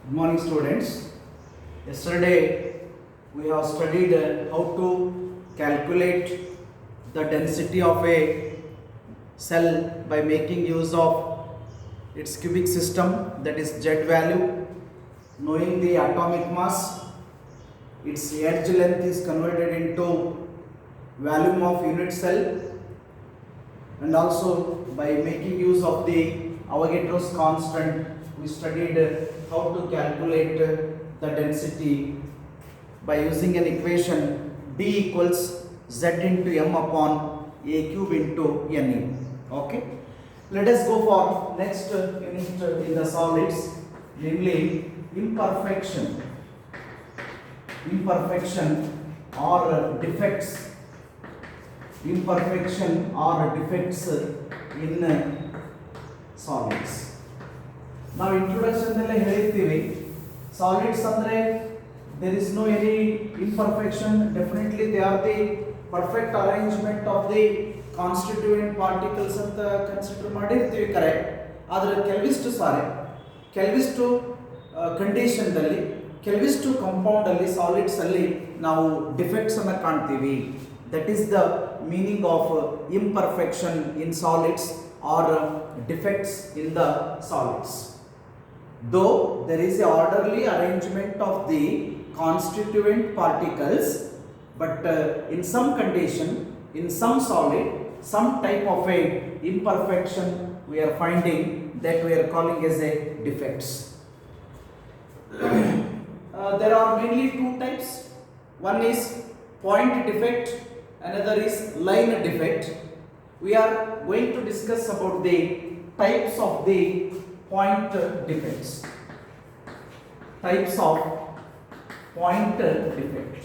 Good morning, students. Yesterday we have studied how to calculate the density of a cell by making use of its cubic system, that is Z value, knowing the atomic mass, its edge length is converted into volume of unit cell, and also by making use of the Avogadro's constant we studied how to calculate the density by using an equation D equals Z into M upon A cube into Ne. Okay. Let us go for next unit in the solids, namely imperfection or defects. Imperfection or defects in solids. ನಾವು introduction ಎಲ್ಲ ಹೇಳಿರ್ತೀವಿ, solids ಅಂದ್ರೆ there is no any imperfection, definitely they are the perfect arrangement of the constituent particles ಅಂತ consider ಮಾಡಿರ್ತೀವಿ, correct. ಆದರೆ ಕೆಲವಿಷ್ಟು ಕಂಡೀಷನ್ದಲ್ಲಿ ಕೆಲವಿಷ್ಟು compound ಅಲ್ಲಿ solids ಅಲ್ಲಿ ನಾವು defects ಅನ್ನು ಕಾಣ್ತೀವಿ. That is the meaning of imperfection in solids or defects in the solids. Though there is a orderly arrangement of the constituent particles, but in some condition, in some solid, some type of a imperfection we are finding, that we are calling as a defects. There are mainly two types. One is point defect, another is line defect. We are going to discuss about the types of the point defects. Types of point defect.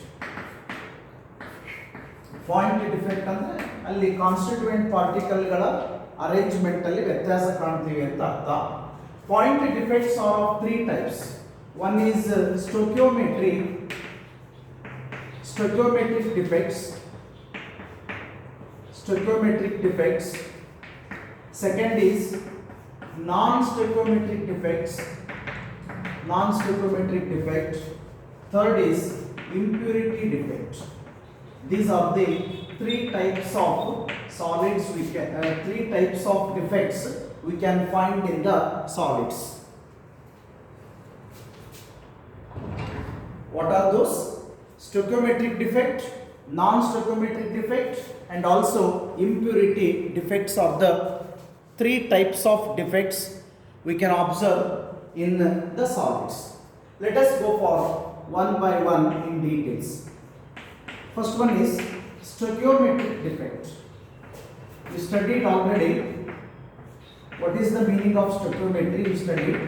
Point defect ಅಂದ್ರೆ ಅಲ್ಲಿ constituent ಪಾರ್ಟಿಕಲ್ಗಳ arrangement ಅಲ್ಲಿ ವ್ಯತ್ಯಾಸ ಕಾಣ್ತೀವಿ ಅಂತ ಅರ್ಥ. Point defects are of three types. One is stoichiometric defects. Stoichiometric defects. Second is non-stoichiometric defects. Non-stoichiometric defect. Third is impurity defect. These are the three types of solids we can, three types of defects we can find in the solids. What are those? Stoichiometric defect, non-stoichiometric defect, and also impurity defects are the three types of defects we can observe in the solids. Let us go for one by one in details. First one is stoichiometric defect. We studied already what is the meaning of stoichiometry. We studied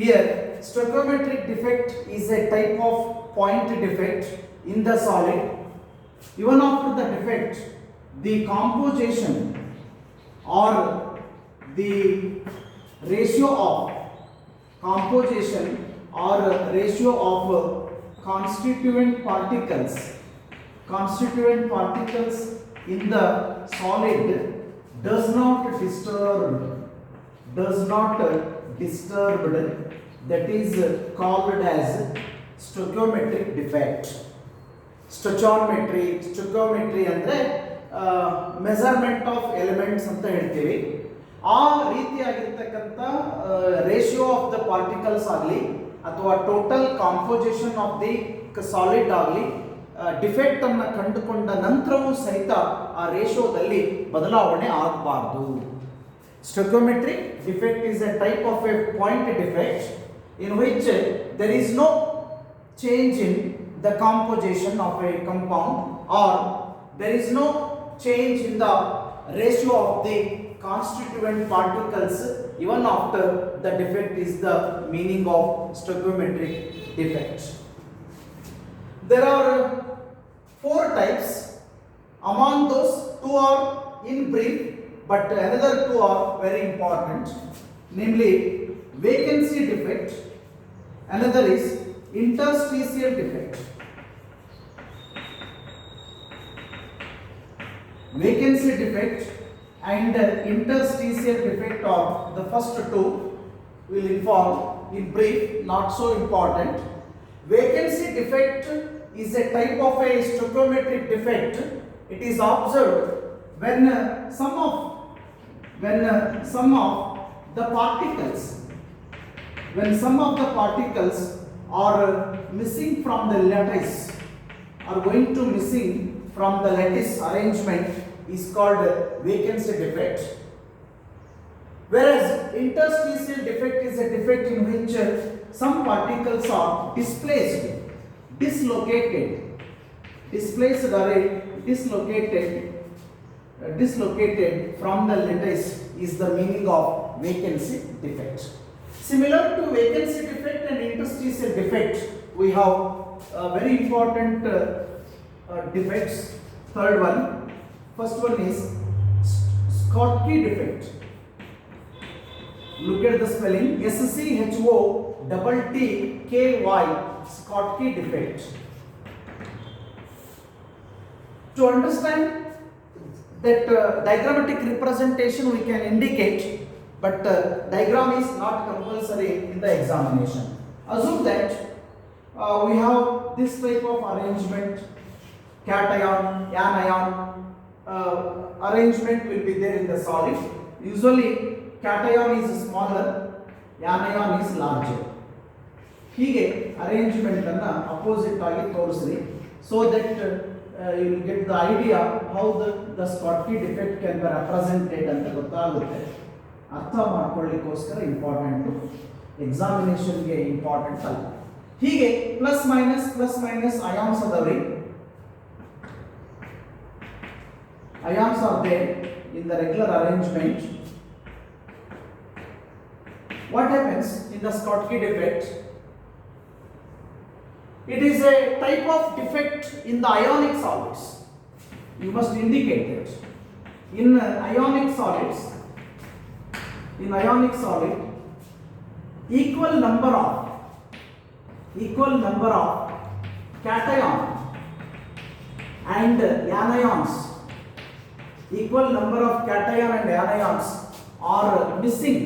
here. Stoichiometric defect is a type of point defect in the solid. Even after the defect, the composition or the ratio of composition or ratio of constituent particles in the solid does not disturbed, that is called as stoichiometric defect. ಸ್ಟೊಚಿಯೋಮೆಟ್ರಿ ಅಂದರೆ measurement of elements ಅಂತ ಹೇಳ್ತೀವಿ. ಆ ರೀತಿಯಾಗಿರ್ತಕ್ಕಂಥ ratio of the particles ಆಗಲಿ ಅಥವಾ total composition of the solid ಆಗಲಿ defect ಅನ್ನು ಕಂಡುಕೊಂಡ ನಂತರವೂ ಸಹಿತ ಆ ರೇಷಿಯೋದಲ್ಲಿ ಬದಲಾವಣೆ ಆಗಬಾರ್ದು. Stoichiometric defect is a type of a point defect in which there is no change in the composition of a compound, or there is no change in the ratio of the constituent particles even after the defect, is the meaning of stoichiometric defect. There are four types. Among those, two are in brief, but another two are very important, namely vacancy defect, another is interstitial defect. Vacancy defect and interstitial defect are the first two. will inform in brief, not so important. Vacancy defect is a type of a stoichiometric defect. It is observed when some of the particles are missing from the lattice, are going to missing from the lattice arrangement, is called vacancy defect. Whereas interstitial defect is a defect in which some particles are displaced, dislocated from the lattice, is the meaning of vacancy defect. Similar to vacancy defect and interstitial defect, we have very important defects. Third one, first one is Schottky defect. Look at the spelling, SCHOTTKY, Schottky defect. To understand that diagrammatic representation we can indicate, but diagram is not compulsory in the examination. Assume that we have this type of arrangement, cation, anion arrangement will be there in the solid. Usually cation is smaller, anion is larger. ಹೀಗೆ arrangement ಅನ್ನು opposite ಆಗಿ ತೋರಿಸ್ರಿ, so that you will get the idea how the Schottky defect can be represented ಅಂತ ಗೊತ್ತಾಗುತ್ತೆ. ಅರ್ಥ ಮಾಡ್ಕೊಳ್ಳಿಕ್ಕೋಸ್ಕರ important, ಎಕ್ಸಾಮಿನೇಷನ್ಗೆ important ಅಲ್ಲ. ಹೀಗೆ plus minus ions ಅದಾವ್ರಿ. Ions are there in the regular arrangement. What happens in the Schottky defect? It is a type of defect in the ionic solids. You must indicate it. In ionic solid, equal number of cation and anions, equal number of cation and anions are missing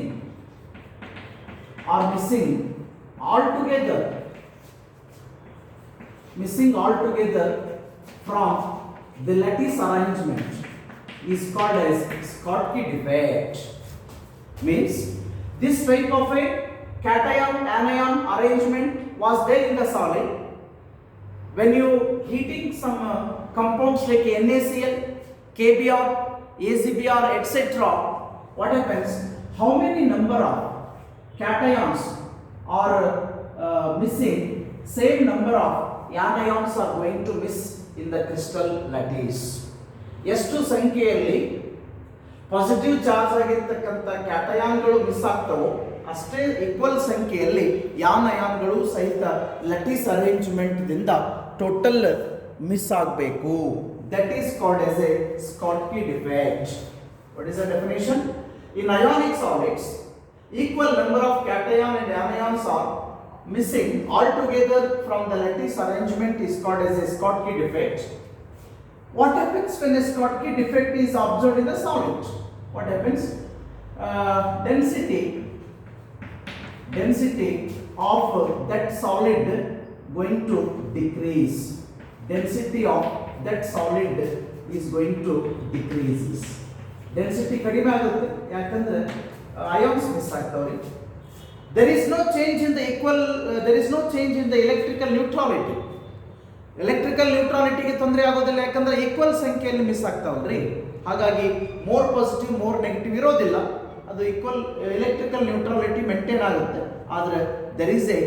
altogether from the lattice arrangement, is called as Schottky defect. Means this type of a cation anion arrangement was there in the solid. When you heating some compounds like NaCl, KBr, ACBr, etc., what happens? How many number of cations are missing? Same number of anions are going to miss in the crystal lattice. ಎಷ್ಟು ಸಂಖ್ಯೆಯಲ್ಲಿ positive charge ಆಗಿರ್ತಕ್ಕಂಥ ಕ್ಯಾಟಯಾನ್ಗಳು miss ಆಗ್ತವೋ ಅಷ್ಟೇ equal ಸಂಖ್ಯೆಯಲ್ಲಿ ಯಾನಯಾನ್ಗಳು ಸಹಿತ ಲಟಿಸ್ arrangement ದಿಂದ total miss ಆಗಬೇಕು. That is called as a Schottky defect. What is the definition? In ionic solids, equal number of cation and anions are missing altogether from the lattice arrangement, is called as a Schottky defect. What happens when a Schottky defect is observed in the solid? What happens? Density of that solid going to decrease. Density of that solid is going to decreases. Density ಕಡಿಮೆ ಆಗುತ್ತೆ, ಯಾಕಂದ್ರೆ ions miss ಆಗ್ತಾವ್ರಿ. There is no change in the electrical neutrality. Electrical ನ್ಯೂಟ್ರಾಲಿಟಿಗೆ ತೊಂದರೆ ಆಗೋದಿಲ್ಲ, ಯಾಕಂದ್ರೆ equal ಸಂಖ್ಯೆಯಲ್ಲಿ miss ಆಗ್ತಾವಲ್ರಿ. ಹಾಗಾಗಿ ಮೋರ್ ಪಾಸಿಟಿವ್ ಮೋರ್ ನೆಗೆಟಿವ್ ಇರೋದಿಲ್ಲ, ಅದು ಈಕ್ವಲ್ ಎಲೆಕ್ಟ್ರಿಕಲ್ ನ್ಯೂಟ್ರಾಲಿಟಿ ಮೇಂಟೈನ್ ಆಗುತ್ತೆ. ಆದರೆ there is a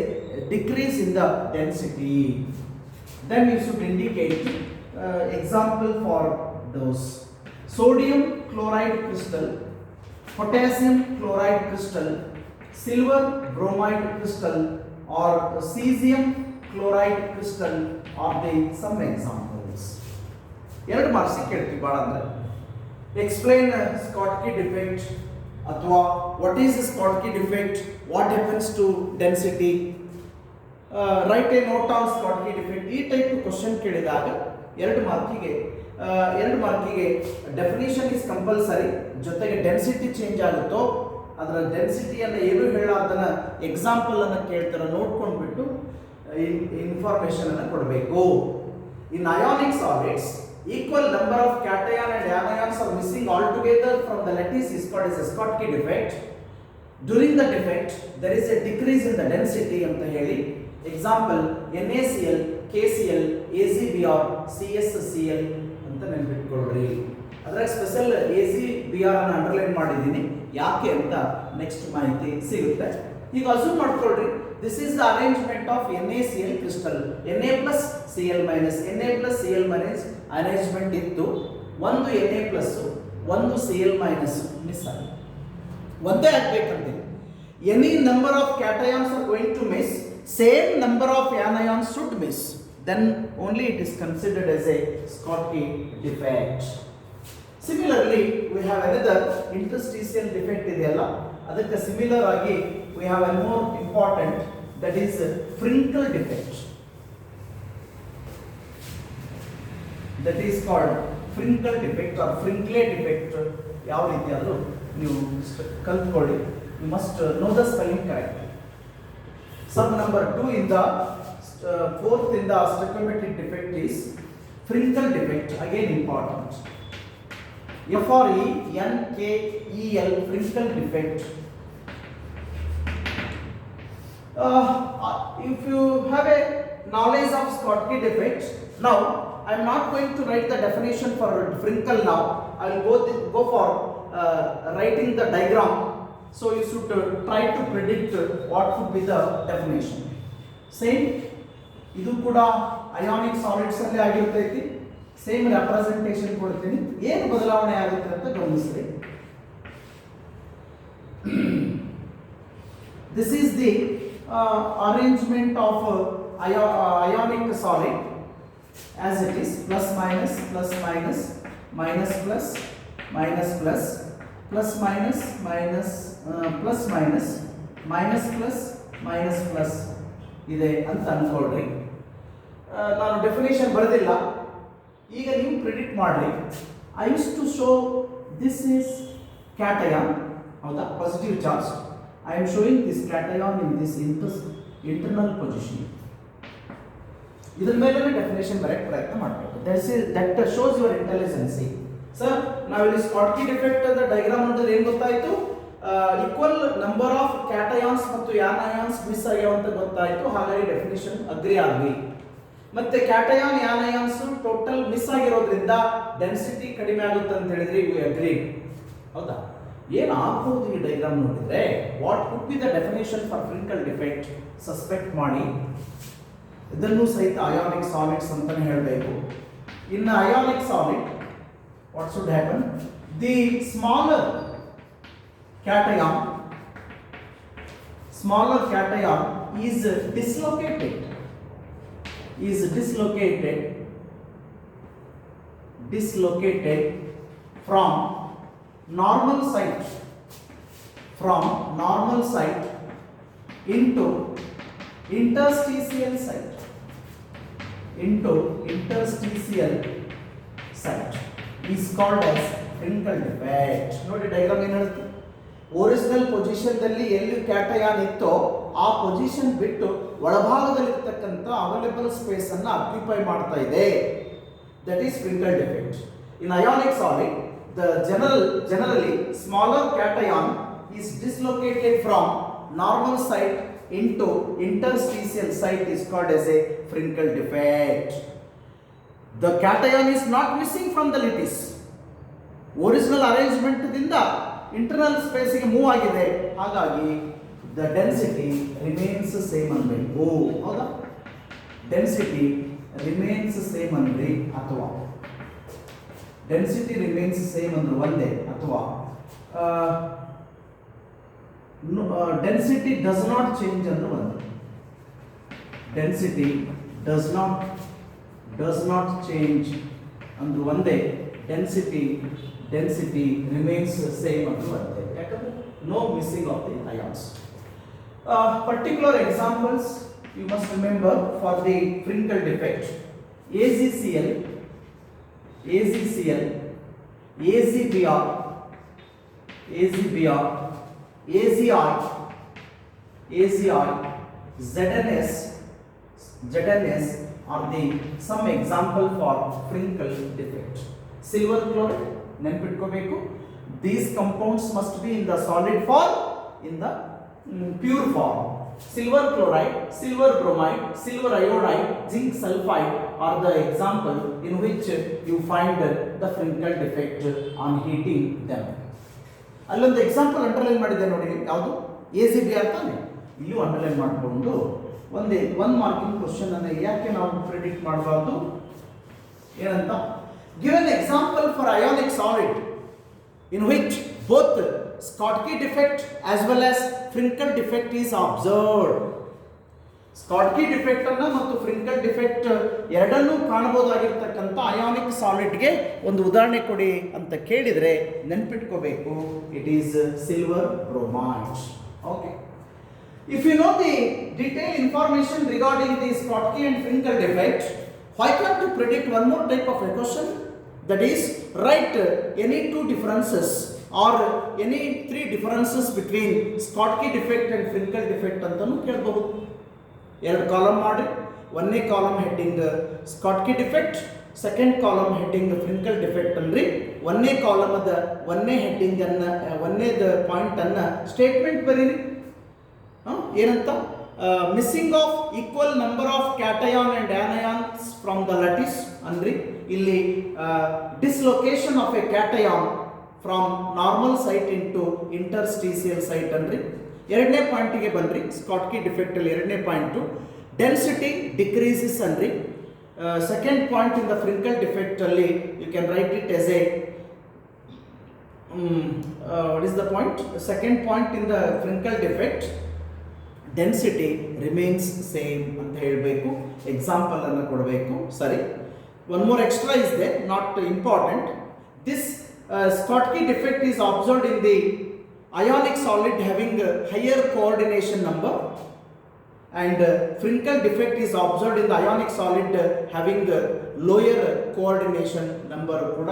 decrease in the density. Then you should indicate example for those: sodium chloride crystal, potassium chloride crystal, silver bromide crystal, or cesium chloride crystal are the some examples. ಎರಡು marks ಕೇಳ್ತೀವಿ ಭಾಳ ಅಂದ್ರೆ. Explain Schottky defect ಅಥವಾ what is Schottky defect, what happens to density, write a note on Schottky defect. ಈ type question ಕೇಳಿದಾಗ ಎರಡು ಮಾರ್ಕಿಗೆ definition is compulsory, ಜೊತೆಗೆ density change ಆಗುತ್ತೋ ಅದರ ಡೆನ್ಸಿಟಿಯನ್ನು ಏನು ಹೇಳೋದನ್ನ ಎಕ್ಸಾಂಪಲ್ ಅನ್ನು ಕೇಳ್ತಾರೆ, ನೋಡ್ಕೊಂಡ್ಬಿಟ್ಟು ಇನ್ಫಾರ್ಮೇಶನ್ ಅನ್ನು ಕೊಡಬೇಕು. In ionic solids equal number of cation and anions are missing altogether from the lattice is called as a Schottky defect. During the defect there is a decrease in the density ಅಂತ ಹೇಳಿ example NaCl, KCl, AgBr, CsCl ಅಂತ ನೆನಪಿಟ್ಕೊಳ್ಳ್ರಿ. ಅದರ special AgBr ಅನ್ನು underline ಮಾಡಿದ್ದೀನಿ, ಯಾಕೆ ಅಂತ next ಮಾಹಿತಿ ಸಿಗುತ್ತೆ. ಈಗ ಅಸ್ಯೂಮ್ ಮಾಡ್ಕೊಳ್ರಿ, this is the arrangement of NaCl crystal, Na plus Cl minus, Na plus Cl minus arrangement ಇತ್ತು. ಒಂದು Na plus ಒಂದು Cl minus ಮಿಸ್ ಆಗಿದೆ, ಒಂದೇ ಆಗಬೇಕಂತೆ. Any number of cations are going to miss, same number of anions should miss, then only it is considered as a Schottky defect. Similarly we have another interstitial defect ಇದೆಯಲ್ಲ, ಅದಕ್ಕೆ similar ಆಗಿ we have a more important, that is Frinkel defect. That is called Frinkel defect or Frinkle defect. ಯಾವ ರೀತಿ ಆದರೂ ನೀವು ಕಲ್ತ್ಕೊಳ್ಳಿ, you must know the spelling correctly. Sub number 2 in the fourth in the stoichiometric defect is Frinkel defect, again important. Frenkel Frinkel defect. If you have a knowledge of Schottky defect, now I am not going to write the definition for Frinkel now. I will go for writing the diagram. So you should try to predict what would be the definition. Same, ಇದು ಕೂಡ ionic solids ಅಲ್ಲಿ ಆಗಿರ್ತೈತಿ. Same representation ಕೊಡ್ತೀನಿ, ಏನು ಬದಲಾವಣೆ ಆಗುತ್ತೆ ಅಂತ ಗಮನಿಸ್ರಿ. This is the arrangement of ionic solid as it is, plus minus plus minus, minus plus minus plus, plus minus minus, plus minus, minus plus minus plus ಇದೆ ಅಂತ ಅನ್ಕೊಳ್ರಿ. ನಾನು ಡೆಫಿನೇಷನ್ ಬರೆದಿಲ್ಲ, ಈಗ ನೀವು ಪ್ರಿಡಿಕ್ಟ್ ಮಾಡಲಿ. I use to show this is cation, ಹೌದಾ, positive charge. I am showing this cation in this internal position. ಇದರ ಮೇಲೆ ಡೆಫಿನೇಷನ್ ಬರೆಯಕ್ಕೆ ಪ್ರಯತ್ನ ಮಾಡಬೇಕು. That shows your intelligence. Sir, ನಾವಿಲ್ಲಿ ಸ್ಕಾಟ್ಕಿ ಡಿಫೆಕ್ಟ್ ಅದ ಡಯಾಗ್ರಾಮ್ ನೋಡಿದ್ರೆ ಏನು ಗೊತ್ತಾಯಿತು? ಈಕ್ವಲ್ ನಂಬರ್ ಆಫ್ ಕ್ಯಾಟಯಾನ್ಸ್ ಮತ್ತು ಯಾನಯಾನ್ಸ್ ಮಿಸ್ ಆಗ್ಯಾವ ಅಂತ ಗೊತ್ತಾಯಿತು. ಹಾಗಾಗಿ ಡೆಫಿನೇಷನ್ ಅಗ್ರಿ ಆದ್ವಿ. ಮತ್ತೆ ಕ್ಯಾಟಯಾನ್ ಯಾನಯಾನ್ಸ್ ಟೋಟಲ್ ಮಿಸ್ ಆಗಿರೋದ್ರಿಂದ ಡೆನ್ಸಿಟಿ ಕಡಿಮೆ ಆಗುತ್ತೆ ಅಂತ ಹೇಳಿದ್ರೆ ವಿ ಅಗ್ರಿ, ಹೌದಾ? ಏನು ಆಗ್ಬೋದು ಈ ಡಯಾಗ್ರಾಮ್ ನೋಡಿದ್ರೆ? What could be the definition for Frenkel defect suspect ಮಾಡಿ. ಇದನ್ನು ಸಹಿತ ಅಯಾನಿಕ್ ಸಾಲಿಡ್ಸ್ ಅಂತಾನೆ ಹೇಳಬೇಕು. In ionic solid what should happen? The smaller cation is dislocated from normal site into interstitial site is called as Frinkel defect. ನೋಡಿ diagram ಏನು ಹೇಳುತ್ತೆ? Original position ದಲ್ಲಿ ಎಲ್ಲಿ ಕ್ಯಾಟಯಾನ್ ಇತ್ತೋ ಆ ಪೊಸಿಷನ್ ಬಿಟ್ಟು ಒಳಭಾಗದಲ್ಲಿರ್ತಕ್ಕಂಥ ಅವೈಲೇಬಲ್ ಸ್ಪೇಸ್ ಅನ್ನು ಆಕ್ಯುಪೈ ಮಾಡ್ತಾ ಇದೆ. That is Frinkel defect. In ionic solid the generally smaller cation is dislocated from normal site into interstitial site is called as a Frinkel defect. The cation is not missing from the lattice. Original arrangement ದಿಂದ internal space ಗೆ move ಆಗಿದೆ, ಹಾಗಾಗಿ the density remains same ಅನ್ಬೇಕು, ಹೌದಾ? density remains same ಅಂದ್ರೆ ಅಥವಾ density remains same ಅಂದ್ರೆ ಒಂದೇ, ಅಥವಾ ಡೆನ್ಸಿಟಿ ಡಸ್ ನಾಟ್ ಚೇಂಜ್ ಅಂದ್ರೆ ಒಂದೇ. ಡೆನ್ಸಿಟಿ ಡಸ್ ನಾಟ್ ಚೇಂಜ್ ಅಂದ್ರೆ ಒಂದೇ, ಡೆನ್ಸಿಟಿ ರಿಮೇನ್ಸ್ ಸೇಮ್ ಅಂದ್ರೆ ಒಂದೇ. ಯಾಕಂದ್ರೆ no missing of the ions. Particular examples you must remember for the Frinkel defect. AgCl, AgBr, AZI, ZNS are the some example for Frenkel defect. Silver chloride, ನೆನಪಿಟ್ಕೋಬೇಕು. These compounds must be in the solid form, in the pure form. Silver chloride, silver bromide, silver iodide, zinc sulfide are the example in which you find the Frenkel defect on heating them. ಅಲ್ಲೊಂದು example underline ಮಾಡಿದೆ ನೋಡಿ, ಯಾವುದು AZBR ತಾನೆ. ಇಲ್ಲೂ underline ಮಾಡಿಕೊಂಡು ಒಂದು marking question ಅನ್ನು ಯಾಕೆ ನಾವು ಪ್ರಿಡಿಕ್ಟ್ ಮಾಡಬಾರ್ದು ಏನಂತ, give an example for ionic solid in which both Schottky defect as well as Frenkel defect is observed. Schottky defect ಅನ್ನು ಮತ್ತು Frenkel defect ಎರಡನ್ನೂ ಕಾಣಬಹುದಾಗಿರ್ತಕ್ಕಂಥ ಅಯಾನಿಕ್ ಸಾಲಿಡ್ಗೆ ಒಂದು ಉದಾಹರಣೆ ಕೊಡಿ ಅಂತ ಕೇಳಿದರೆ ನೆನಪಿಟ್ಕೋಬೇಕು, it is silver bromide. Okay, if you know the detailed information regarding the Schottky and Frenkel defect, why can't you predict one more type of a question, that is write any two differences or any three differences between Schottky defect and Frenkel defect ಅಂತಾನೂ ಕೇಳಬಹುದು. ಎರಡು column ಮಾಡಿ, ಒಂದನೇ column heading Schottky defect, second column heading Frenkel defect ಅಂದ್ರಿ ಒಂದನೇ ಕಾಲಮದ ಒಂದನೇ heading ಅನ್ನ ಒಂದನೇದ point ಅನ್ನ ಸ್ಟೇಟ್ಮೆಂಟ್ ಬರೀರಿ. ಏನಂತ, missing of equal number of cation and anions from the lattice ಅಂದ್ರಿ. ಇಲ್ಲಿ dislocation of a cation from normal site into interstitial site ಅಂದ್ರಿ. ಎರಡನೇ ಪಾಯಿಂಟಿಗೆ ಬನ್ರಿ, Schottky ಡಿಫೆಕ್ಟ್ ಅಲ್ಲಿ ಎರಡನೇ ಪಾಯಿಂಟು ಡೆನ್ಸಿಟಿ ಡಿಕ್ರೀಸಸ್ ಅಂದ್ರಿ. Second point in the Frenkel defect ಅಲ್ಲಿ you can write it as a what is the point, second point in the Frenkel defect density remains same ಅಂತ ಹೇಳಬೇಕು, ಎಕ್ಸಾಂಪಲ್ ಅನ್ನು ಕೊಡಬೇಕು. ಸರಿ, one more extra is they, not important. This Schottky defect is observed in the ionic solid having higher coordination number, and Frenkel defect is observed in the ionic solid having lower coordination number ಕೂಡ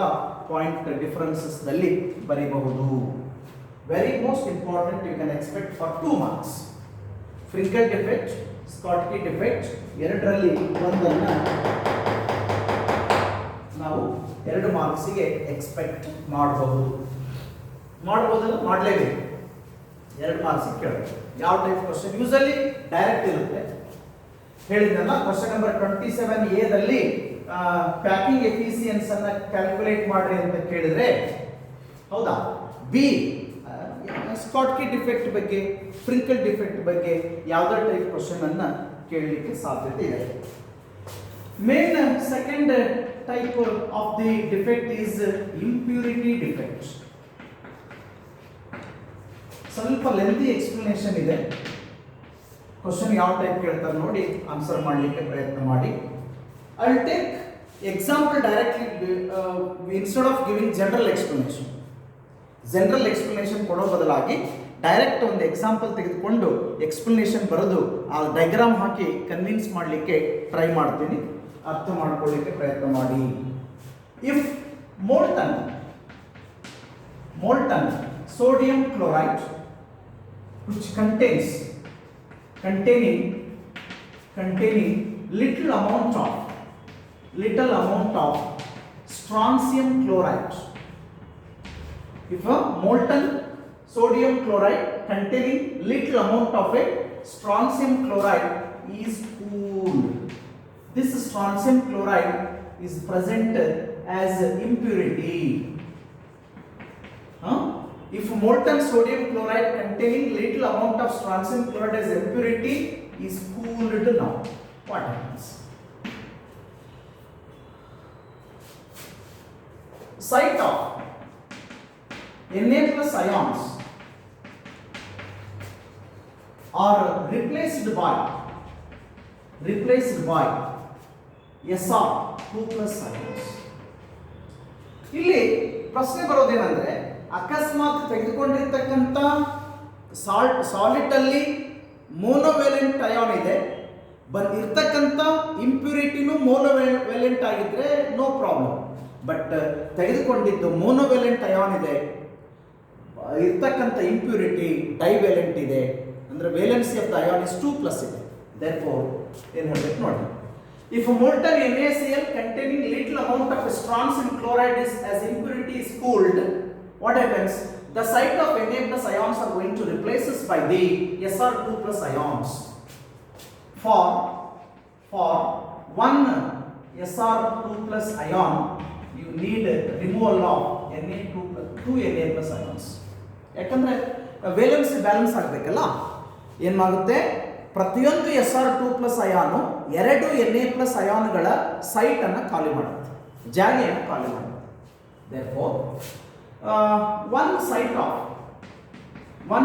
point differences ನಲ್ಲಿ ಬರೀಬಹುದು. Very most important, you can expect for 2 marks. Frenkel defect, Schottky defect ಎರಡರಲ್ಲಿ ಒಂದನ್ನ ನಾವು 2 ಮಾರ್ಕ್ಸಿಗೆ expect ಮಾಡಬಹುದು. ಮಾಡಬಹುದಲ್ಲ, ಮಾಡಲೇಬೇಕು. 2 ಮಾರ್ಕ್ಸಿಗೆ ಕೇಳಬೇಕು. ಯಾವ ಟೈಪ್ ಕ್ವಶನ್? ಯೂಸಲಿ ಡೈರೆಕ್ಟ್ ಇರುತ್ತೆ. ಹೇಳಿದ್ನಲ್ಲ, ಕ್ವಶನ್ ನಂಬರ್ 27A ದಲ್ಲಿ ಪ್ಯಾಕಿಂಗ್ ಎಫಿಸಿಯನ್ಸ್ ಅನ್ನ ಕ್ಯಾಲ್ಕುಲೇಟ್ ಮಾಡ್ರಿ ಅಂತ ಕೇಳಿದ್ರೆ, ಹೌದಾ, ಬಿ Schottky defect ಬಗ್ಗೆ, Frenkel defect ಬಗ್ಗೆ ಯಾವುದೇ ಟೈಪ್ ಕ್ವಶನ್ ಅನ್ನ ಕೇಳಲಿಕ್ಕೆ ಸಾಧ್ಯತೆ ಇದೆ. Main second type of the defect is impurity defect. ಸ್ವಲ್ಪ ಲೆಂದಿ ಎಕ್ಸ್ಪ್ಲನೇಷನ್ ಇದೆ. ಕ್ವಶನ್ ಯಾವ ಟೈಪ್ ಕೇಳ್ತಾರೆ ನೋಡಿ, ಆನ್ಸರ್ ಮಾಡಲಿಕ್ಕೆ ಪ್ರಯತ್ನ ಮಾಡಿ. I will take example directly instead of giving general explanation. General explanation ಕೊಡೋ ಬದಲಾಗಿ ಡೈರೆಕ್ಟ್ ಒಂದು ಎಕ್ಸಾಂಪಲ್ ತೆಗೆದುಕೊಂಡು ಎಕ್ಸ್ಪ್ಲನೇಷನ್ ಬರೆದು ಆ ಡೈಗ್ರಾಮ್ ಹಾಕಿ ಕನ್ವಿನ್ಸ್ ಮಾಡಲಿಕ್ಕೆ ಟ್ರೈ ಮಾಡ್ತೀನಿ. ಅರ್ಥ ಮಾಡ್ಕೊಳ್ಳಿಕ್ಕೆ ಪ್ರಯತ್ನ ಮಾಡಿ. If molten sodium chloride which containing little amount of strontium chloride, if a molten sodium chloride containing little amount of a strontium chloride is cooled, this strontium chloride is present as impurity. If molten sodium chloride containing little amount of strontium chloride as impurity is cooled now, what happens? Site of Na plus ions are replaced by Sr 2 plus ions. ಇಲ್ಲಿ ಪ್ರಶ್ನೆ ಬರೋದೇನೆಂದ್ರೆ, ಅಕಸ್ಮಾತ್ ತೆಗೆದುಕೊಂಡಿರ್ತಕ್ಕಂಥ solid ಅಲ್ಲಿ ಮೋನೋವೇಲೆಂಟ್ ion ಇದೆ, ಇರ್ತಕ್ಕಂಥ ಇಂಪ್ಯೂರಿಟಿನೂ ಮೋನೋವೇಲೆಂಟ್ ಆಗಿದ್ರೆ no problem. But ತೆಗೆದುಕೊಂಡಿದ್ದು ಮೋನೋವೇಲೆಂಟ್ ion ಇದೆ, ಇರ್ತಕ್ಕಂಥ ಇಂಪ್ಯೂರಿಟಿ ಡೈವೇಲೆಂಟ್ ಇದೆ, ಅಂದರೆ valency of the ion is 2+ ಇದೆ. ದೇರ್ಫೋರ್ ಏನು ಹೇಳಬೇಕು ನೋಡಿ, if molten NaCl containing little amount of strontium chloride is as impurity is cooled, what happens? The site of Na+ ions are going to replaces by the Sr2+ ions. For one Sr2+ ion, you need removal of two Na+ ions. ಯಾಕಂದ್ರೆ valency balance ಆಗಬೇಕಲ್ಲ, ಏನಾಗುತ್ತೆ, ಪ್ರತಿಯೊಂದು Sr2+ ಅಯಾನು 2 Na+ ಅಯಾನ್ಗಳ site ಅನ್ನು ಖಾಲಿ ಮಾಡುತ್ತೆ, ಜಾಗೆಯನ್ನು ಖಾಲಿ ಮಾಡುತ್ತೆ. Therefore, one site of Na+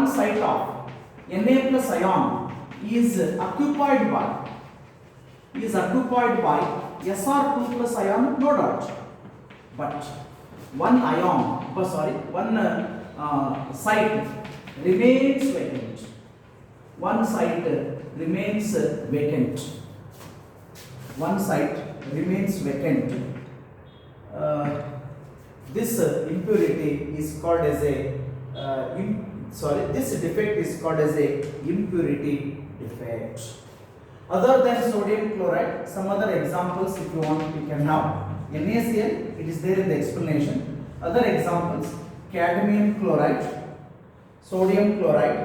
ion is occupied by Sr2+ ion, no doubt, but one site remains vacant. One site remains vacant. This impurity is called as this defect is called as a impurity defect. Other than sodium chloride, some other examples if you want you can have. NaCl, it is there in the explanation. Other examples: cadmium chloride, sodium chloride,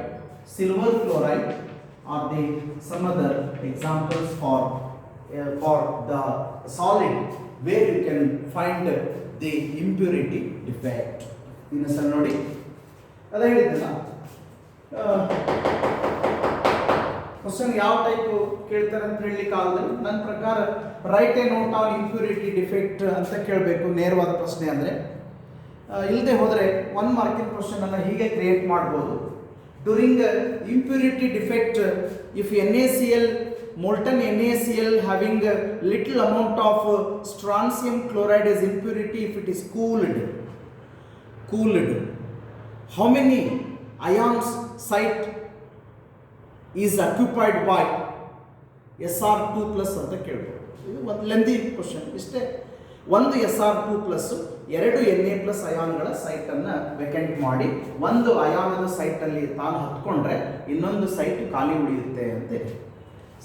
silver chloride are the some other examples for the solid where you can find the impurity defect. In a ನೋಡಿ ಅದ ಹೇಳಿದ್ದಲ್ಲ, question ಯಾವ type ಕೇಳ್ತಾರೆ ಅಂತ ಹೇಳಲಿಕ್ಕೆ ಆಗಲ್ಲ. ನನ್ನ ಪ್ರಕಾರ right A note on impurity defect ಅಂತ ಕೇಳಬೇಕು, ನೇರವಾದ ಪ್ರಶ್ನೆ ಅಂದರೆ. ಇಲ್ಲದೆ ಹೋದರೆ 1 ಮಾರ್ಕಿನ ಕ್ವಶನ್ ಅನ್ನು ಹೀಗೆ ಕ್ರಿಯೇಟ್ ಮಾಡ್ಬೋದು. During impurity defect, if NaCl, molten NaCl having a little amount of strontium chloride as impurity, if it is cooled, how many ions site is occupied by Sr2+ ಅಂತ ಕೇಳ್ಬೋದು. ಇದು ಒಂದು ಲೆಂದಿ ಕ್ವಶನ್. ಇಷ್ಟೇ, ಒಂದು Sr2+, 2 Na+ ಅಯಾನ್ಗಳ ಸೈಟನ್ನು vacant ಮಾಡಿ ಒಂದು ಅಯಾನದ ಸೈಟಲ್ಲಿ ತಾನು ಹತ್ಕೊಂಡ್ರೆ ಇನ್ನೊಂದು ಸೈಟ್ ಖಾಲಿ ಉಳಿಯುತ್ತೆ ಅಂತ.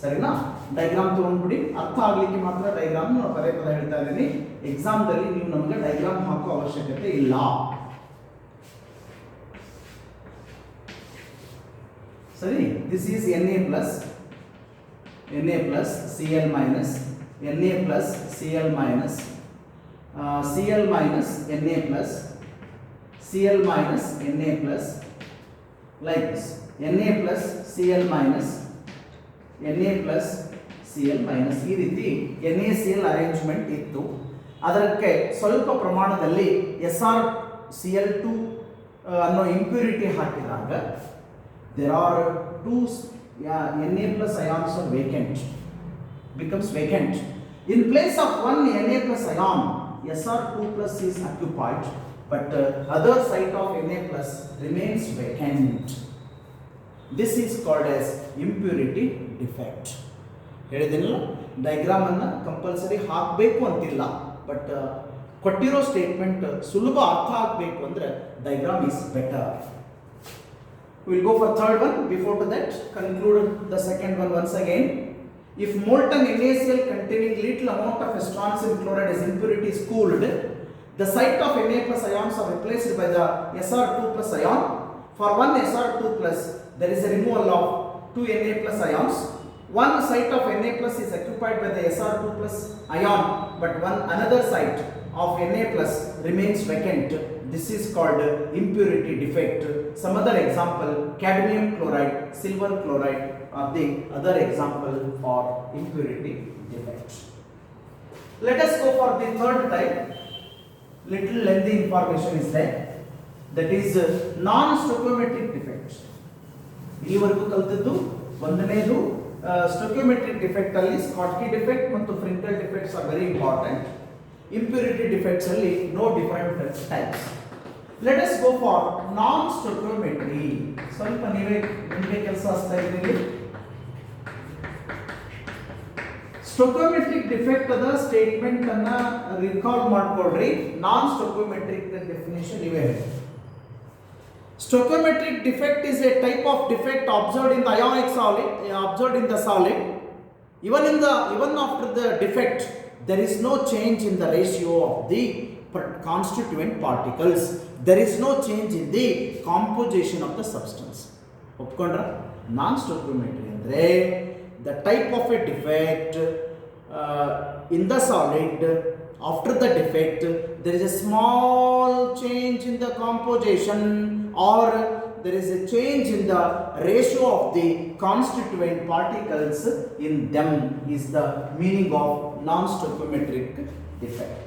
ಸರಿನಾ? ಡೈಗ್ರಾಮ್ ತೊಗೊಂಡ್ಬಿಡಿ, ಅರ್ಥ ಆಗಲಿಕ್ಕೆ ಮಾತ್ರ ಡೈಗ್ರಾಮ್ ಪದೇ ಹೇಳ್ತಾ ಇದ್ದೀನಿ. ಎಕ್ಸಾಮ್ದಲ್ಲಿ ನೀವು ನಮಗೆ ಡೈಗ್ರಾಮ್ ಹಾಕೋ ಅವಶ್ಯಕತೆ ಇಲ್ಲ. ಸರಿ, this is Na+, Cl-, Na+, Cl-, Cl minus Na+, Cl minus Na+, like this, Na plus Cl minus, Na plus Cl minus, ಈ ರೀತಿ NaCl ಅರೇಂಜ್ಮೆಂಟ್ ಇತ್ತು. ಅದಕ್ಕೆ ಸ್ವಲ್ಪ ಪ್ರಮಾಣದಲ್ಲಿ SrCl2 ಅನ್ನೋ ಇಂಪ್ಯೂರಿಟಿ ಹಾಕಿದಾಗ there are two Na+ ions are vacant, becomes vacant. In place of one Na+ ion, Sr2+ is occupied, but other site of Na+ remains vacant. This is called as impurity defect. ಹೇಳಿದಿನಲ್ಲ, diagram ಅನ್ನು compulsory ಹಾಕಬೇಕು ಅಂತಿಲ್ಲ, but ಕೊಟ್ಟಿರೋ statement ಸುಲಭ ಅರ್ಥ ಆಗಬೇಕು ಅಂದರೆ diagram is better. We will go for third one. Before to that, conclude the second one once again. If molten NaCl containing little amount of strontium chloride as impurity is cooled, the site of Na+ ions are replaced by the Sr2+ ion. For one Sr2+, there is a removal of 2 Na+ ions. One site of Na+ is occupied by the Sr2+ ion, but another site of Na+ remains vacant. This is called impurity defect. Some other example: cadmium chloride, silver chloride are the other example for impurity defect. Let us go for the third type. Little lengthy information is there. That is non-stoichiometric defect. ಈವರೆಗೂ ಕಲಿತದ್ದು ಒಂದನೇದು stoichiometric defect ಅಲ್ಲಿ Schottky defect ಮತ್ತು Frenkel defects are very important. Impurity defects ಅಲ್ಲಿ no different types. Let us go for non-stoichiometry. ಸ್ವಲ್ಪ ನೀವೇ ನಿಮಗೆ ಕೆಲಸ ಆಗ್ತಾ ಇದ್ದೀರಿ. ಸ್ಟೋಕಿಯೋಮೆಟ್ರಿಕ್ ಡಿಫೆಕ್ಟ್ ಅದ ಸ್ಟೇಟ್ಮೆಂಟ್ ಅನ್ನ ರಿಕಾಲ್ ಮಾಡ್ಕೊಳ್ರಿ. ನಾನ್ ಸ್ಟೋಕಿಯೋಮೆಟ್ರಿಕ್ ಡೆಫಿನೇಷನ್ ಇವೆ. Stoichiometric defect is a type of defect observed in the ionic solid, observed in the solid. Even after the defect, there is no change in the ratio of the constituent particles. There is no change in the composition of the substance. ಒಪ್ಕೊಂಡ್ರ? ನಾನ್ ಸ್ಟೋಯಿಕಿಯೋಮೆಟ್ರಿ ಅಂದರೆ the type of a defect in the solid. After the defect, there is a small change in the composition, or there is a change in the ratio of the constituent particles in them, is the meaning of non-stoichiometric defect.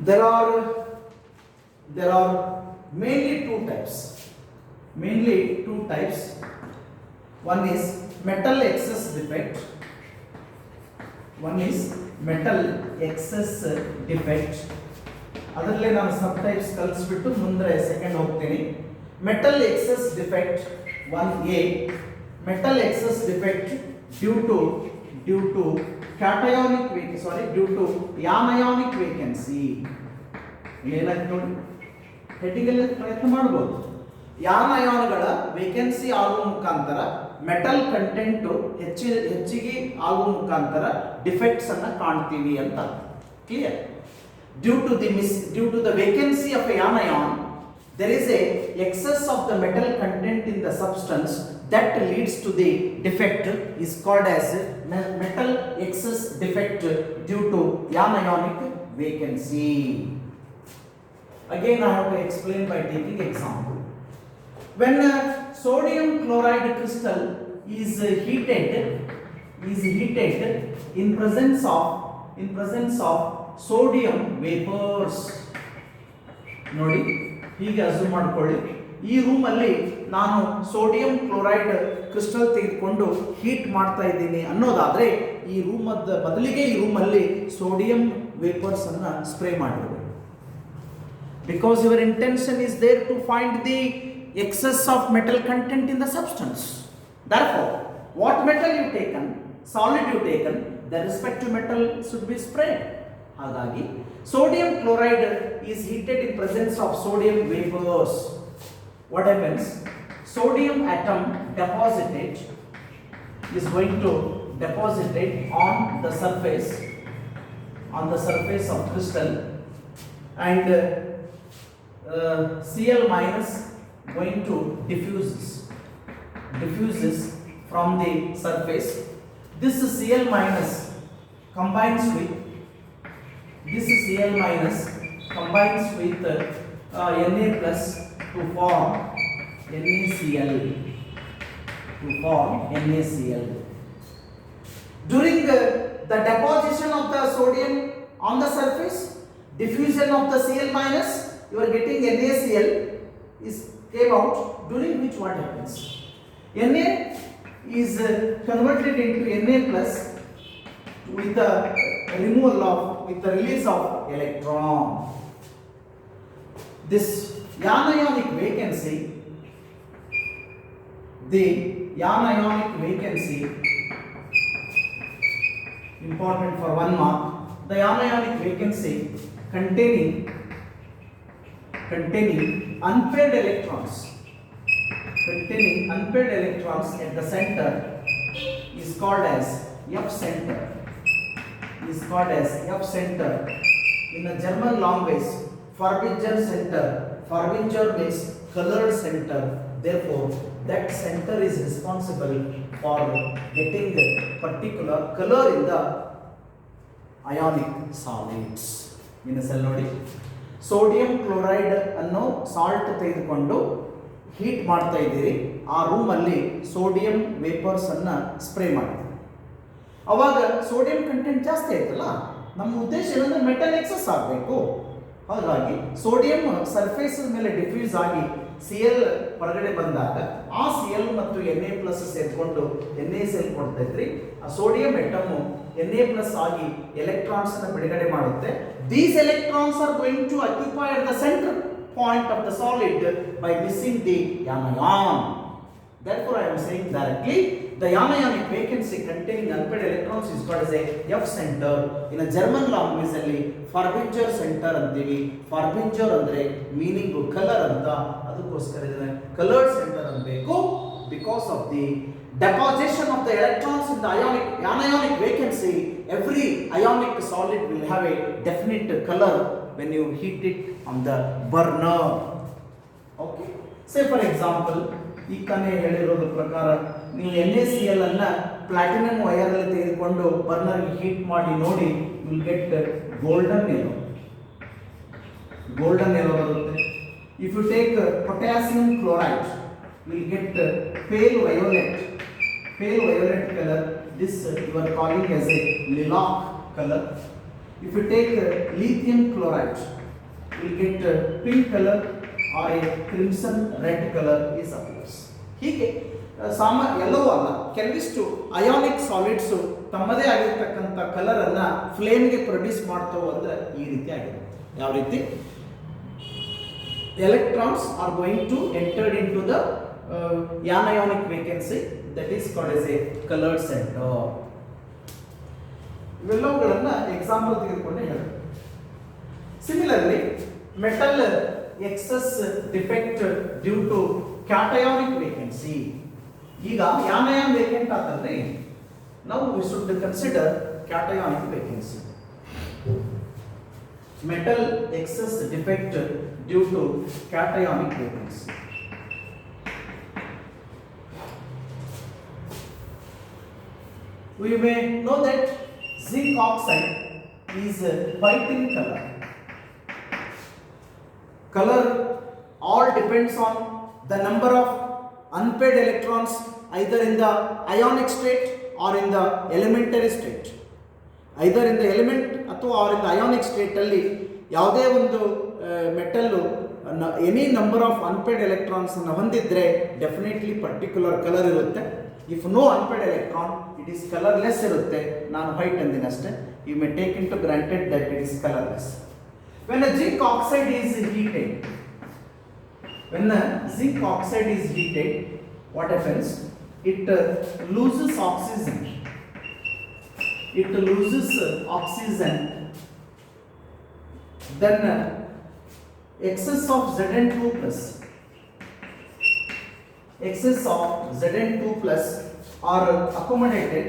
There are mainly two types. One is metal excess defect. ಅದರಲ್ಲೇ ನಾನು sub types ಕಲಿಸ್ಬಿಟ್ಟು ಮುಂದೆ second ಹೋಗ್ತೀನಿ. Metal excess defect 1A. Metal excess defect due to anionic vacancy. ಏನಾಯ್ತು ನೋಡಿ, heading ಅಲ್ಲಿ ಪ್ರಯತ್ನ ಮಾಡ್ಬೋದು. ಯಾನಯಾನಗಳ vacancy ಆಗುವ ಮುಖಾಂತರ ಮೆಟಲ್ ಕಂಟೆಂಟ್ ಹೆಚ್ಚಿಗೆ ಆಗುವ ಮುಖಾಂತರ ಡಿಫೆಕ್ಟ್ಸ್ ಅನ್ನ ಕಾಣ್ತೀವಿ ಅಂತ. Clear? Due to the vacancy of a anion, there is a excess of the metal content in the substance that leads to the defect is called as metal excess defect due to anionic vacancy. Again, I have to explain by taking example. When sodium chloride crystal is heated in presence of sodium vapors. ನೋಡಿ, ಹೀಗೆ assume ಮಾಡ್ಕೊಳ್ಳಿ, ಈ ರೂಮಲ್ಲಿ ನಾನು sodium chloride crystal ತೆಗೆದುಕೊಂಡು heat ಮಾಡ್ತಾ ಇದ್ದೀನಿ ಅನ್ನೋದಾದ್ರೆ, ಈ ಬದಲಿಗೆ ಈ ರೂಮಲ್ಲಿ ಸೋಡಿಯಂ ವೇಪರ್ಸ್ ಅನ್ನ ಸ್ಪ್ರೇ ಮಾಡಬೇಕು. Because your intention is there to find the excess of metal content in the substance. Therefore, what metal you taken, solid you taken, the respective metal should be sprayed. ಹಾಗಾಗಿ sodium chloride is heated in presence of sodium vapors. What happens? Sodium atom is going to deposit on the surface of crystal, and Cl minus going to diffuses from the surface. This Cl minus combines with Na plus to form NaCl. During the deposition of the sodium on the surface, diffusion of the Cl minus, you are getting NaCl came out, during which what happens? Na is converted into Na plus with the release of electron. This anionic vacancy, important for 1 mark. The anionic vacancy containing unpaired electrons at the center is called as F center. In the German language, Farbinger center. Farbinger means colored center. Therefore, that center is responsible for getting the particular color in the ionic solids. In a cell ನೋಡಿ, sodium chloride ಅನ್ನೋ salt ತೆಗೆದುಕೊಂಡು heat ಮಾಡ್ತಾ ಇದ್ದೀರಿ, ಆ ರೂಮಲ್ಲಿ sodium vapours ಅನ್ನ spray ಮಾಡಿ. ಅವಾಗ ಸೋಡಿಯಂ ಕಂಟೆಂಟ್ ಜಾಸ್ತಿ ಆಯ್ತಲ್ಲ, ನಮ್ಮ ಉದ್ದೇಶ ಏನಂದ್ರೆ ಮೆಟಲ್ ಎಕ್ಸಸ್ ಆಗಬೇಕು. ಹಾಗಾಗಿ ಸೋಡಿಯಂ ಸರ್ಫೇಸ್ ಮೇಲೆ ಡಿಫ್ಯೂಸ್ ಆಗಿ Cl ಹೊರಗಡೆ ಬಂದಾಗ ಆ Cl ಮತ್ತು Na+ ಸೇರಿಕೊಂಡು NaCl ಕೊಡ್ತಾ ಇದ್ರಿ. ಆ ಸೋಡಿಯಂ ಅಟಮ್ Na+ ಆಗಿ ಎಲೆಕ್ಟ್ರಾನ್ಸ್ ಅನ್ನು ಬಿಡುಗಡೆ ಮಾಡುತ್ತೆ. These electrons are going to occupy at the center point of the solid by missing the anion. Therefore, I am saying directly the anionic vacancy containing unpaired electrons is called as a F center. In a German language ಅಲ್ಲಿ Farbinger center ಅಂತೀವಿ. Farbinger ಅಂದ್ರೆ meaning colour ಅಂತ, ಅದಕ್ಕೋಸ್ಕರ ಇದನ್ನ colored center ಅನ್ಬೇಕು. Because of the deposition of the electrons in the anionic vacancy, every ionic solid will have a definite color when you heat it on the burner. Okay. Say for example, ಈ ಕನೆ ಹೇಳಿರೋದ್ರ ಪ್ರಕಾರ ನೀವು NaCl ಅನ್ನ platinum wire ಅಲ್ಲಿ ತೆಗೆದುಕೊಂಡು burner heat ಮಾಡಿ ನೋಡಿ, you will get golden yellow ಬರುತ್ತೆ. If you take potassium chloride, you will get pale violet color. This you are calling as a lilac color. If you take lithium chloride, you will get pink color or a crimson red color is appears. ಹೀಗೆ ಎಲ್ಲವೂ ಅಲ್ಲ, ಕೆಲವಿಷ್ಟು ionic solids ತಮ್ಮದೇ ಆಗಿರ್ತಕ್ಕಂಥ colour ಅನ್ನ ಫ್ಲೇಮ್ಗೆ produce ಮಾಡ್ತಾವೆ ಅಂದ್ರೆ ಈ ರೀತಿ ಆಗಿರುತ್ತೆ. ಯಾವ ರೀತಿ? Electrons are going to entered into the anionic vacancy, that is called as a colored center. ಇವೆಲ್ಲವುಗಳನ್ನ ಎಕ್ಸಾಂಪಲ್ ತೆಗೆದುಕೊಂಡು ಹೇಳಿ. Similarly metal excess defect due to cationic vacancy. ಈಗ anion vacant ಆತಂದ್ರೆ now we should consider cationic vacancy. Metal excess defect due to cationic vacancy. We may know that zinc oxide is white in color. Color all depends on the number of unpaired electrons either in the ionic state or in the elementary state. Either in the element ಅಥವಾ or in the ionic state ಅಲ್ಲಿ ಯಾವುದೇ ಒಂದು metal any number of unpaired electrons ಅನ್ನು ಹೊಂದಿದ್ರೆ definitely particular colour ಇರುತ್ತೆ. If no unpaired electron it is colourless ಇರುತ್ತೆ. ನಾನು white ಅಂದಿನ ಅಷ್ಟೇ. You may take into granted that it is colourless. When a zinc oxide is heated, what happens? It loses oxygen. Then excess of Zn2 plus are accommodated.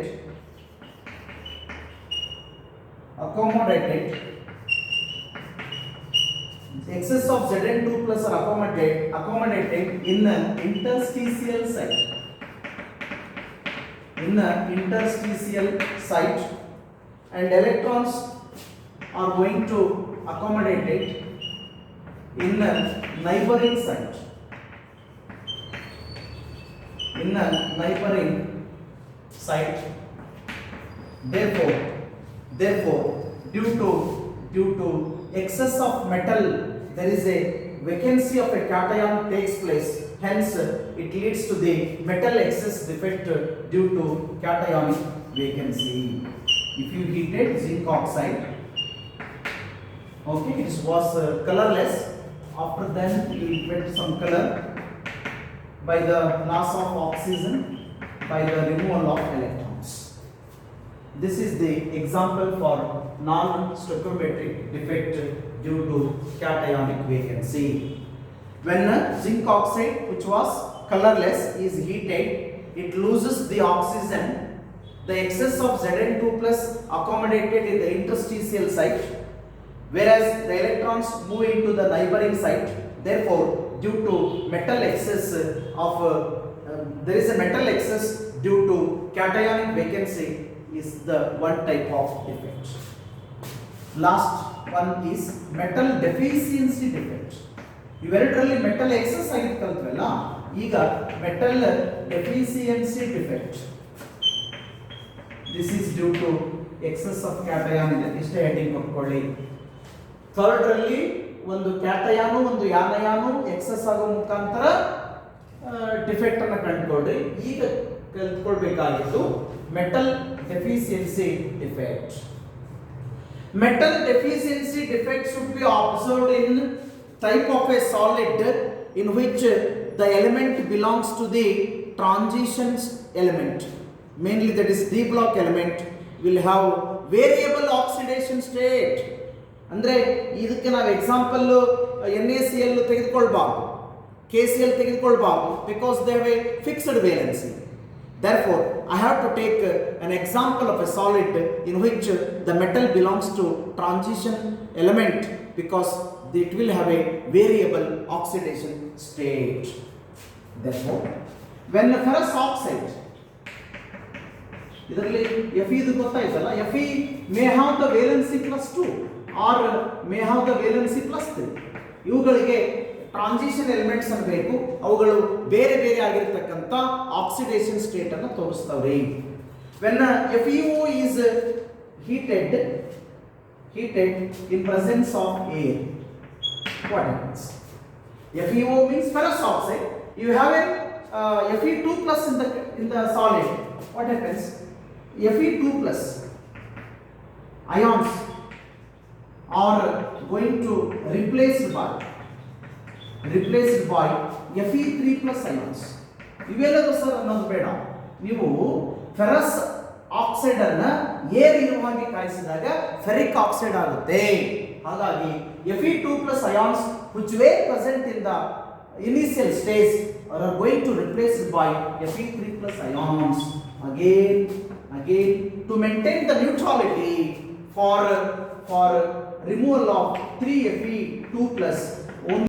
Excess of Zn2 plus are accommodated in the interstitial site, and electrons are going to accommodate it in the neighboring site. Therefore, due to excess of metal, there is a vacancy of a cation takes place. Hence, it leads to the metal excess defect due to cationic vacancy. If you heated zinc oxide, okay, it was colorless. After then, you get some color by the loss of oxygen, by the removal of electrons. This is the example for non-stoichiometric defect due to cationic vacancy. When zinc oxide, which was colorless, is heated, it loses the oxygen. The excess of Zn2 plus accommodated in the interstitial site, whereas the electrons move into the neighboring site. Therefore, due to metal excess there is a metal excess due to cationic vacancy is the one type of defect. Last one is metal deficiency defect. ಇವೆರಡರಲ್ಲಿ metal excess ಆಗಿತ್ತು ಕಲ್ತ್ವಲ್ಲ, ಈಗ metal deficiency defect. This is due to excess of cation ಇದೆ. ಇಷ್ಟೇ heading ಕೊಟ್ಕೊಳ್ಳಿ. Third ರಲ್ಲಿ ಒಂದು ಕ್ಯಾಟಯಾನು ಒಂದು ಯಾನಯಾನು excess ಆಗೋ ಮುಖಾಂತರ ಡಿಫೆಕ್ಟ್ ಅನ್ನು ಕಂಡುಕೊಳ್ಳಿ. ಈಗ ಕಲ್ತ್ಕೊಳ್ಬೇಕಾಗಿತ್ತು metal deficiency defect. Metal deficiency defect should be observed in type of a solid in which the element belongs to the transition element, mainly that is D block element, will have variable oxidation state. ಅಂದರೆ ಇದಕ್ಕೆ ನಾವು example NaCl ತೆಗೆದುಕೊಳ್ಬಾರ್ದು, KCl ತೆಗೆದುಕೊಳ್ಬಾರ್ದು, because they have a fixed valency. Therefore, I have to take an example of a solid in which the metal belongs to transition element because it will have a variable oxidation state. Therefore, when the ferrous oxide, ಇದರಲ್ಲಿ Fe ಇದು ಗೊತ್ತಾಯ್ತಲ್ಲ, Fe may have the valency plus 2 or may have the valency plus 3. ಇವುಗಳಿಗೆ transition elements ಅನ್ನು ಬೇಕು, ಅವುಗಳು ಬೇರೆ ಬೇರೆ ಆಗಿರತಕ್ಕಂತ oxidation state ಅನ್ನು ತೋರಿಸ್ತವೆ. when FeO is heated in presence of air, what happens? FeO means ferrous oxide. You have a Fe2 plus in the solid. What happens? Fe2 plus ions are going to replaced by Fe3 plus ions. ಇವೆಲ್ಲದೂ sir ಅನ್ನೋದು ಬೇಡ, ನೀವು ferrous oxide ಅನ್ನ air ಇರುವಾಗಿ ಕಾಯಿಸಿದಾಗ ferric oxide ಆಗುತ್ತೆ. ಹಾಗಾಗಿ Fe2 plus ions which were present in the initial stage are going to replace by Fe3 plus ions. Again to maintain the neutrality for removal of 3 Fe2 plus